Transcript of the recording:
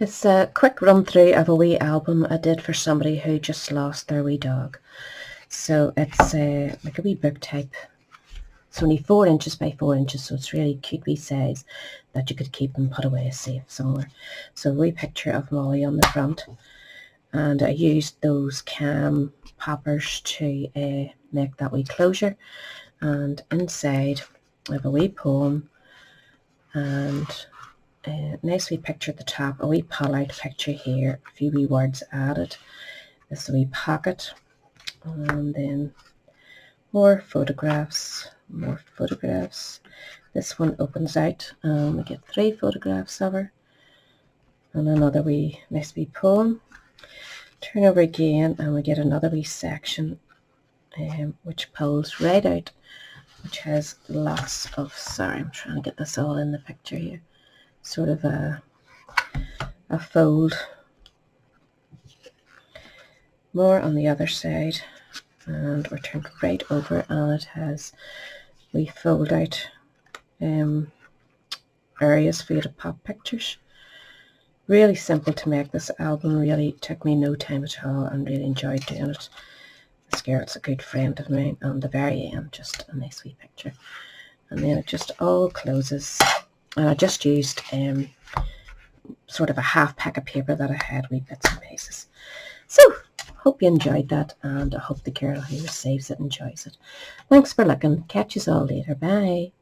It's a quick run through of a wee album I did for somebody who just lost their wee dog. So it's like a wee book type. It's only 4 inches by 4 inches, so it's really cute wee size that you could keep and put away safe somewhere. So a wee picture of Molly on the front, and I used those cam poppers to make that wee closure. And inside I have a wee poem and a nice wee picture at the top, a wee pull-out picture here, a few wee words added. This wee pocket, and then more photographs. This one opens out, and we get 3 photographs of her, and another wee nice wee poem. Turn over again, and we get another wee section, which pulls right out, which has lots of, sorry, I'm trying to get this all in the picture here, sort of a fold. More on the other side, and we're turned right over, and it has we fold out areas for you to pop pictures. Really simple to make. This album really took me no time at all, and really enjoyed doing it. This girl's a good friend of mine. On the very end, just a nice wee picture, and then it just all closes. And I just used sort of a half pack of paper that I had, wee bits and pieces. So, hope you enjoyed that, and I hope the girl who receives it enjoys it. Thanks for looking. Catch you all later. Bye.